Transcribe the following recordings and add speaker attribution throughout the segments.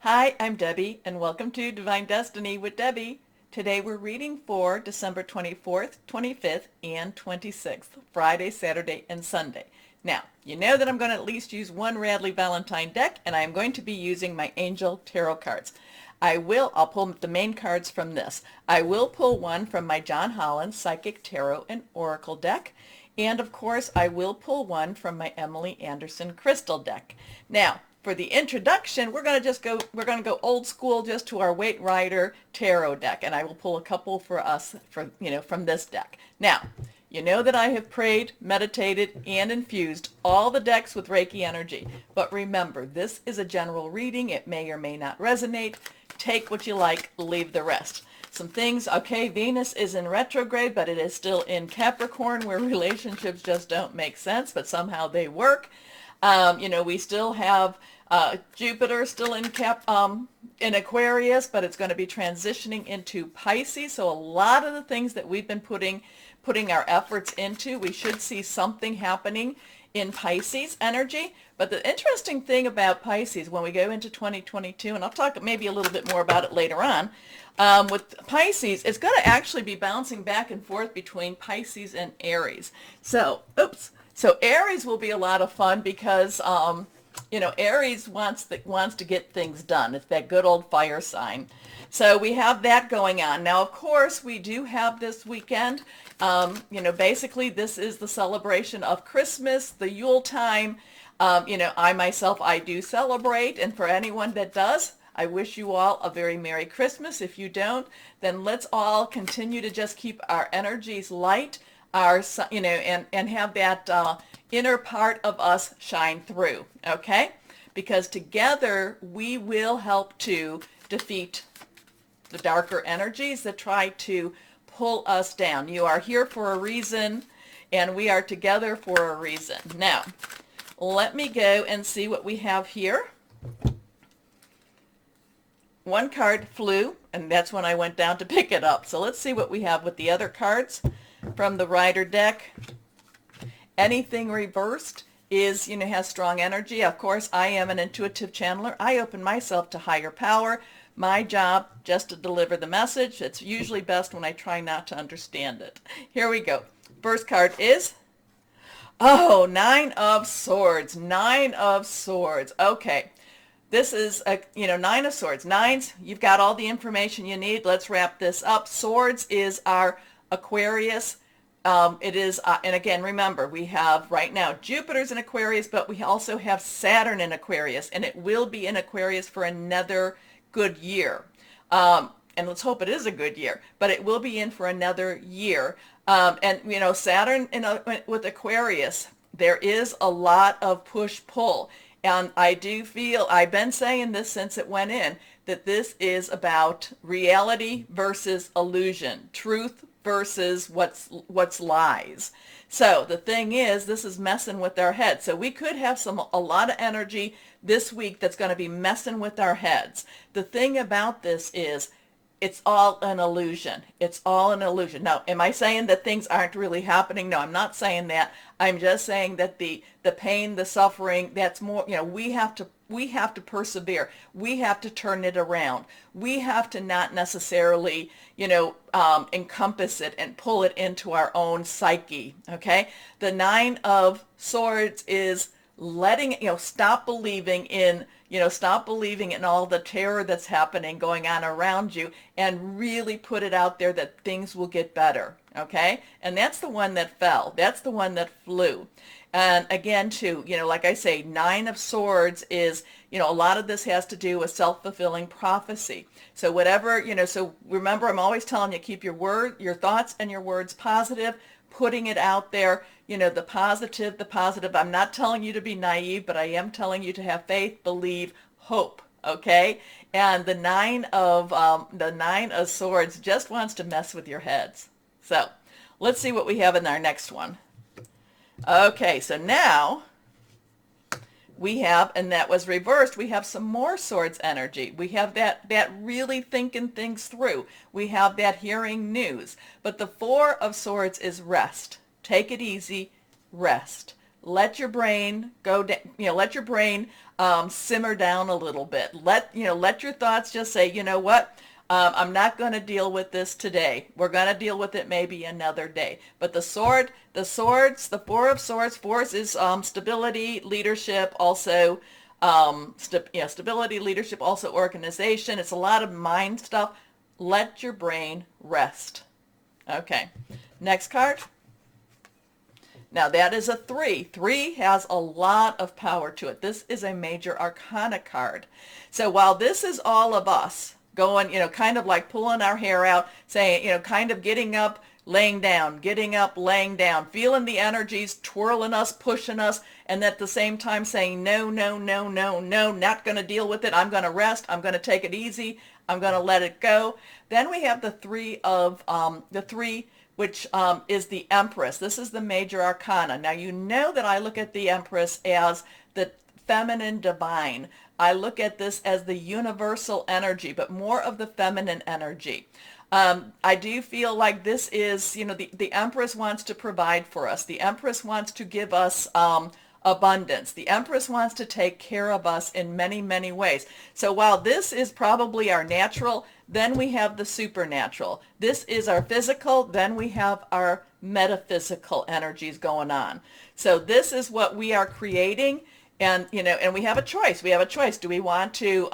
Speaker 1: Hi, I'm Debbie, and welcome to Divine Destiny with Debbie. Today we're reading for December 24th, 25th, and 26th, Friday, Saturday, and Sunday. Now, you know that I'm going to at least use one Radley Valentine deck, and I'm going to be using my Angel Tarot cards. I'll pull the main cards from this. I will pull one from my John Holland Psychic Tarot and Oracle deck. And of course, I will pull one from my Emily Anderson Crystal deck. Now, for the introduction, we're going to go old school just to our Ryder tarot deck, and I will pull a couple for us from this deck. Now, you know that I have prayed, meditated, and infused all the decks with Reiki energy. But remember, this is a general reading. It may or may not resonate. Take what you like, leave the rest. Some things, okay, Venus is in retrograde, but it is still in Capricorn, where relationships just don't make sense, but somehow they work. We still have Jupiter still in Aquarius, but it's going to be transitioning into Pisces. So a lot of the things that we've been putting our efforts into, we should see something happening in Pisces energy. But the interesting thing about Pisces when we go into 2022, and I'll talk maybe a little bit more about it later on, with Pisces, it's going to actually be bouncing back and forth between Pisces and Aries. So Aries will be a lot of fun because Aries wants to get things done. It's that good old fire sign. So we have that going on. Now, of course, we do have this weekend. Basically, this is the celebration of Christmas, the Yule time. I do celebrate. And for anyone that does, I wish you all a very Merry Christmas. If you don't, then let's all continue to just keep our energies light, and have that inner part of us shine through, okay? Because together we will help to defeat the darker energies that try to pull us down. You are here for a reason, and we are together for a reason. Now, let me go and see what we have here. One card flew, and that's when I went down to pick it up. So let's see what we have with the other cards from the Ryder deck. Anything reversed has strong energy. Of course, I am an intuitive channeler. I open myself to higher power. My job just to deliver the message. It's usually best when I try not to understand it. Here we go. First card is, Nine of Swords. Nine of Swords. Okay. This is Nine of Swords. Nines, you've got all the information you need. Let's wrap this up. Swords is our Aquarius. It is, and again, remember, we have right now Jupiter's in Aquarius, but we also have Saturn in Aquarius, and it will be in Aquarius for another good year. And let's hope it is a good year, but it will be in for another year. Saturn with Aquarius, there is a lot of push-pull. And I do feel, I've been saying this since it went in, that this is about reality versus illusion, truth versus what's lies. So the thing is, this is messing with our heads. So we could have a lot of energy this week that's going to be messing with our heads. The thing about this is, it's all an illusion. It's all an illusion. Now, am I saying that things aren't really happening? No, I'm not saying that. I'm just saying that the pain, the suffering, that's more, we have to persevere. We have to turn it around. We have to not necessarily, encompass it and pull it into our own psyche, okay? The Nine of Swords is letting, stop believing in all the terror that's happening, going on around you, and really put it out there that things will get better, okay? And that's the one that fell. That's the one that flew. And again, too, like I say, Nine of Swords is, a lot of this has to do with self-fulfilling prophecy. So whatever, so remember, I'm always telling you, keep your thoughts and your words positive, putting it out there, the positive. I'm not telling you to be naive, but I am telling you to have faith, believe, hope, okay? And the Nine of Swords just wants to mess with your heads. So let's see what we have in our next one. Okay, so now we have, and that was reversed, we have some more Swords energy. We have that really thinking things through. We have that hearing news. But the Four of Swords is rest. Take it easy, rest. Let your brain go, let your brain simmer down a little bit. Let your thoughts just say, you know what? I'm not going to deal with this today. We're going to deal with it maybe another day. But the Four of Swords, Fours is stability, leadership, also stability, leadership, also organization. It's a lot of mind stuff. Let your brain rest. Okay, next card. Now that is a 3. 3 has a lot of power to it. This is a major arcana card. So while this is all of us going, kind of like pulling our hair out, saying, kind of getting up, laying down, getting up, laying down, feeling the energies twirling us, pushing us, and at the same time saying, no, no, no, no, no, not going to deal with it. I'm going to rest. I'm going to take it easy. I'm going to let it go. Then we have the three, which is the Empress. This is the major arcana. Now, you know that I look at the Empress as the feminine divine. I look at this as the universal energy, but more of the feminine energy. I do feel like this is, the Empress wants to provide for us. The Empress wants to give us abundance. The Empress wants to take care of us in many, many ways. So while this is probably our natural, then we have the supernatural. This is our physical, then we have our metaphysical energies going on. So this is what we are creating, and and we have a choice. We have a choice. Do we want to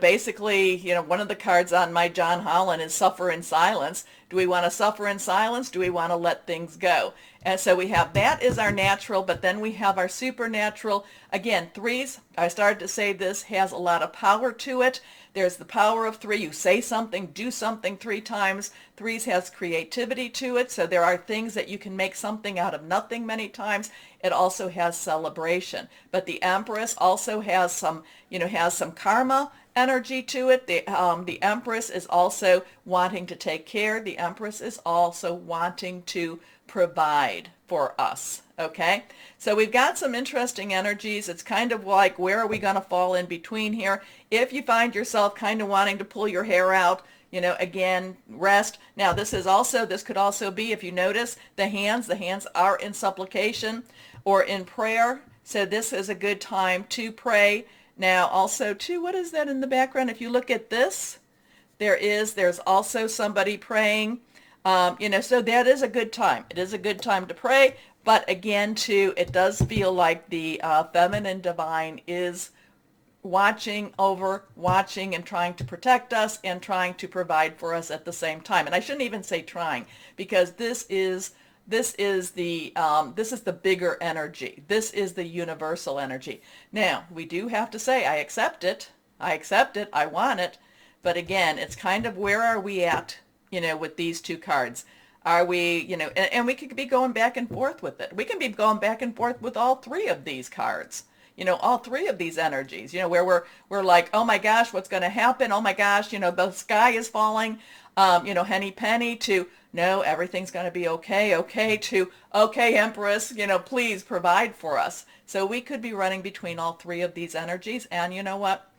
Speaker 1: basically, one of the cards on my John Holland is suffer in silence. Do we want to suffer in silence? Do we want to let things go? And so we have that is our natural, but then we have our supernatural. Again, 3s, I started to say this has a lot of power to it. There's the power of 3. You say something, do something 3 times. 3s has creativity to it. So there are things that you can make something out of nothing many times. It also has celebration. But the Empress also has some karma energy to it. The Empress is also wanting to take care. The Empress is also wanting to provide for us. Okay, so we've got some interesting energies. It's kind of like, where are we going to fall in between here? If you find yourself kind of wanting to pull your hair out, again, rest. Now this could also be, if you notice, the hands are in supplication or in prayer. So this is a good time to pray. Now also too, what is that in the background? If you look at this, there's also somebody praying. So that is a good time. It is a good time to pray. But again, too, it does feel like the feminine divine is watching and trying to protect us and trying to provide for us at the same time. And I shouldn't even say trying, because this is the bigger energy. This is the universal energy. Now, we do have to say, I accept it. I want it. But again, it's kind of, where are we at, with these 2 cards? Are we, and we could be going back and forth with it. We can be going back and forth with all 3 of these cards, all 3 of these energies, where we're like, oh my gosh, what's going to happen? Oh my gosh, the sky is falling, henny penny, to no, everything's going to be okay, to okay, Empress, please provide for us. So we could be running between all 3 of these energies, and you know what?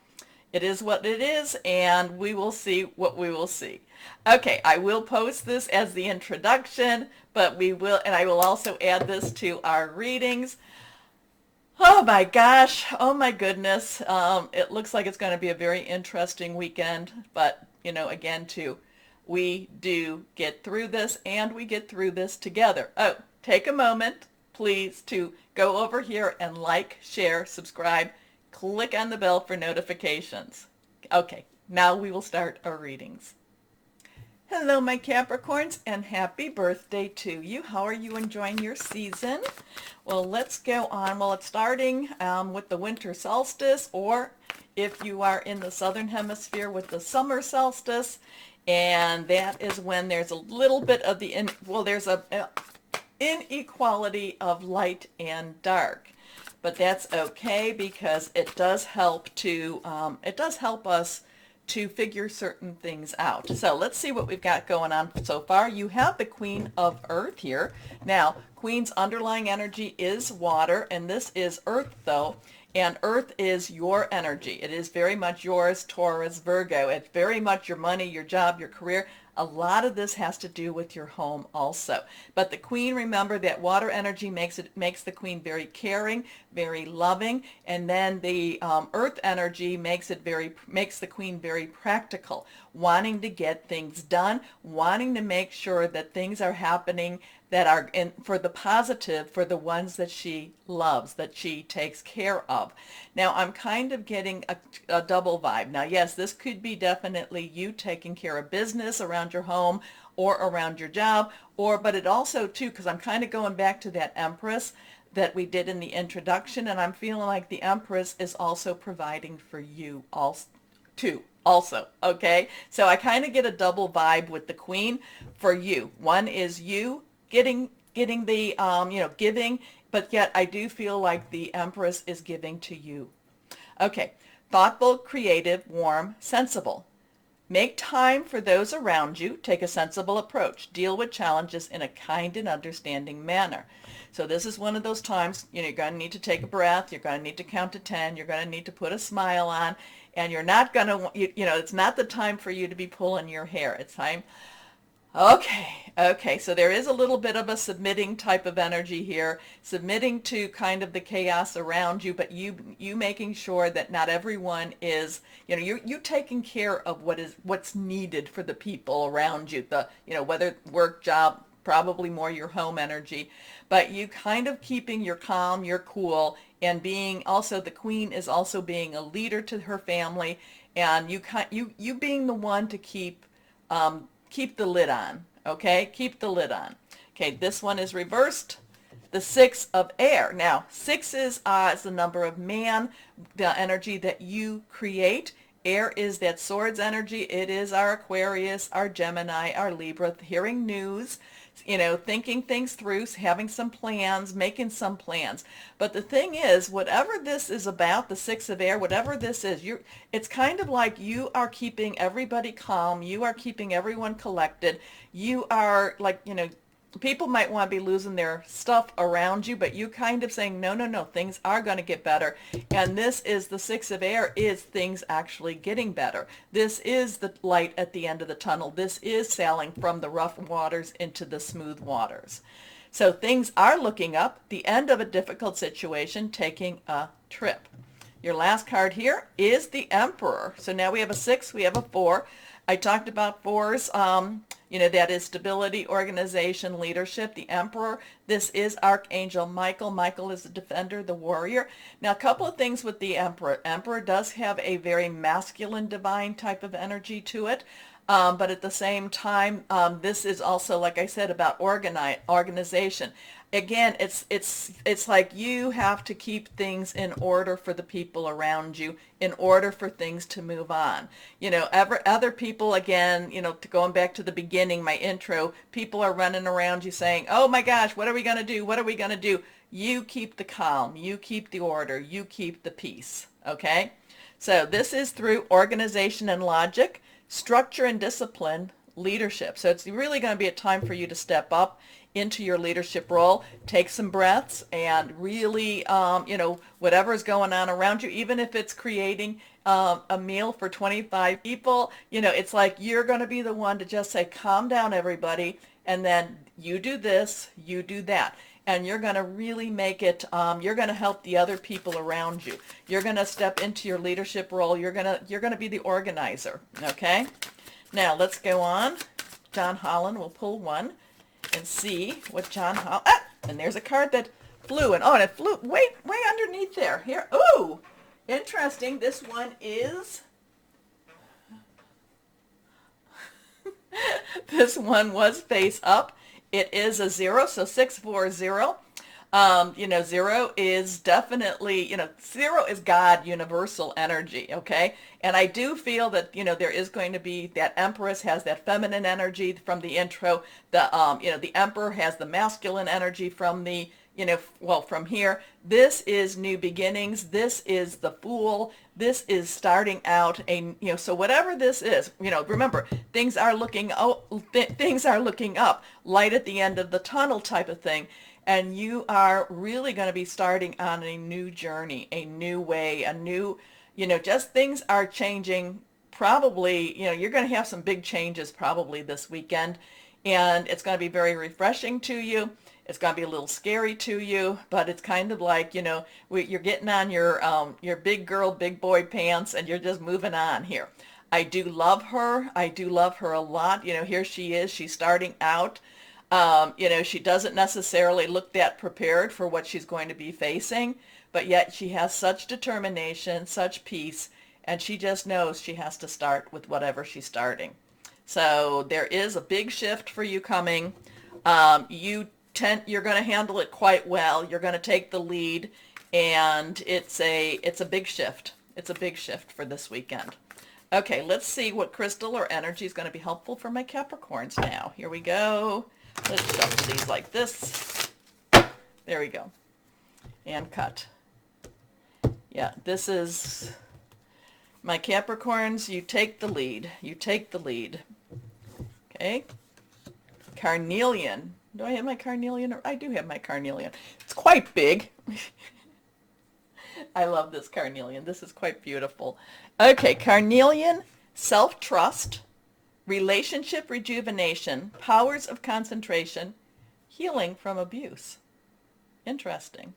Speaker 1: It is what it is, and we will see what we will see. Okay, I will post this as the introduction, but I will also add this to our readings. Oh my gosh, oh my goodness. It looks like it's going to be a very interesting weekend, but again too, we do get through this, and we get through this together. Oh, take a moment, please, to go over here and like, share, subscribe, click on the bell for notifications. Okay, now we will start our readings. Hello, my Capricorns, and happy birthday to you. How are you enjoying your season? Well, let's go on. Well, it's starting with the winter solstice, or if you are in the southern hemisphere, with the summer solstice, and that is when there's a little bit of there's a inequality of light and dark. But that's okay, because it does help us to figure certain things out. So let's see what we've got going on so far. You have the Queen of Earth here. Now, Queen's underlying energy is water, and this is Earth though, and Earth is your energy. It is very much yours, Taurus, Virgo. It's very much your money, your job, your career. A lot of this has to do with your home also. But the Queen, remember that water energy makes the Queen very caring, very loving, and then the Earth energy makes the Queen very practical, wanting to get things done, wanting to make sure that things are happening that are for the positive, for the ones that she loves, that she takes care of. Now, I'm kind of getting a double vibe. Now, yes, this could be definitely you taking care of business around your home or around your job, but it also, too, because I'm kind of going back to that Empress that we did in the introduction, and I'm feeling like the Empress is also providing for you also, too. Also, okay? So I kind of get a double vibe with the Queen for you. One is you getting the giving, but yet I do feel like the Empress is giving to you. Okay, thoughtful, creative, warm, sensible. Make time for those around you. Take a sensible approach. Deal with challenges in a kind and understanding manner. So this is one of those times, you're going to need to take a breath. You're going to need to count to 10. You're going to need to put a smile on, and you're not going to, it's not the time for you to be pulling your hair. It's time. Okay, so there is a little bit of a submitting type of energy here, submitting to kind of the chaos around you, but you making sure that not everyone is, you taking care of what's needed for the people around you, whether work, job, probably more your home energy, but you kind of keeping your calm, your cool, and being also, the Queen is also being a leader to her family, and you being the one to keep the lid on, okay? Keep the lid on. Okay, this one is reversed. The 6 of air. Now, 6 is the number of man, the energy that you create. Air is that swords energy. It is our Aquarius, our Gemini, our Libra, hearing news, thinking things through, having some plans, making some plans. But the thing is, whatever this is about, the 6 of air, whatever this is, it's kind of like you are keeping everybody calm. You are keeping everyone collected. You are like, people might want to be losing their stuff around you, but you kind of saying, no, things are going to get better. And this is the 6 of air, is things actually getting better. This is the light at the end of the tunnel. This is sailing from the rough waters into the smooth waters. So things are looking up, the end of a difficult situation, taking a trip. Your last card here is the Emperor. So now we have a 6, we have a 4. I talked about 4s, that is stability, organization, leadership. The Emperor, this is Archangel Michael. Michael is the defender, the warrior. Now, a couple of things with the Emperor. Emperor does have a very masculine, divine type of energy to it. But at the same time, this is also, like I said, about organization. Again, it's like you have to keep things in order for the people around you, in order for things to move on. Other people, again, going back to the beginning, my intro, people are running around you saying, oh my gosh, what are we going to do? What are we going to do? You keep the calm, you keep the order, you keep the peace, okay? So this is through organization and logic, structure and discipline, leadership. So it's really going to be a time for you to step up into your leadership role, take some breaths, and really, whatever is going on around you, even if it's creating a meal for 25 people, it's like you're going to be the one to just say, calm down, everybody, and then you do this, you do that. And you're going to really make it, you're going to help the other people around you. You're going to step into your leadership role. You're going to be the organizer, okay? Now, let's go on. John Holland will pull one and see what John Holland, and there's a card that flew, and it flew way underneath there. Here, ooh, interesting. This one is, this one was face up. It is a 0, so 640. 0 is definitely, 0 is God, universal energy, okay? And I do feel that, there is going to be, that Empress has that feminine energy from the intro. The Emperor has the masculine energy from the, from here. This is new beginnings. This is the Fool. This is starting out so whatever this is, remember, things are looking up, light at the end of the tunnel type of thing. And you are really going to be starting on a new journey, a new way, a new, just things are changing probably, you're going to have some big changes probably this weekend, and it's going to be very refreshing to you. It's going to be a little scary to you, but it's kind of like, you're getting on your big girl, big boy pants, and you're just moving on here. I do love her. I do love her a lot. Here she is. She's starting out. She doesn't necessarily look that prepared for what she's going to be facing, but yet she has such determination, such peace, and she just knows she has to start with whatever she's starting. So there is a big shift for you coming. You're going to handle it quite well. You're going to take the lead, and it's a big shift. It's a big shift for this weekend. Okay, let's see what crystal or energy is going to be helpful for my Capricorns now. Here we go. Let's shuffle these like this. There we go. And cut. Yeah, this is my Capricorns. You take the lead. You take the lead. Okay. Carnelian. Do I have my carnelian? I do have my carnelian. It's quite big. I love this carnelian. This is quite beautiful. Okay, carnelian, self-trust, relationship rejuvenation, powers of concentration, healing from abuse. Interesting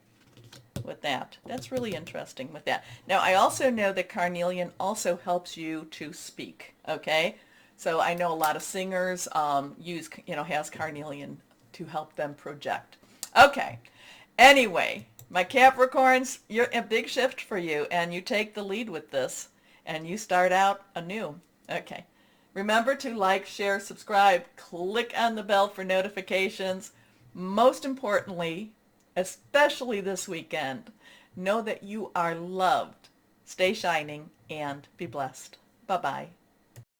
Speaker 1: with that. That's really interesting with that. Now, I also know that carnelian also helps you to speak, okay? So I know a lot of singers has carnelian to help them project. Okay. Anyway, my Capricorns, you're a big shift for you, and you take the lead with this, and you start out anew. Okay. Remember to like, share, subscribe, click on the bell for notifications. Most importantly, especially this weekend, know that you are loved. Stay shining and be blessed. Bye-bye.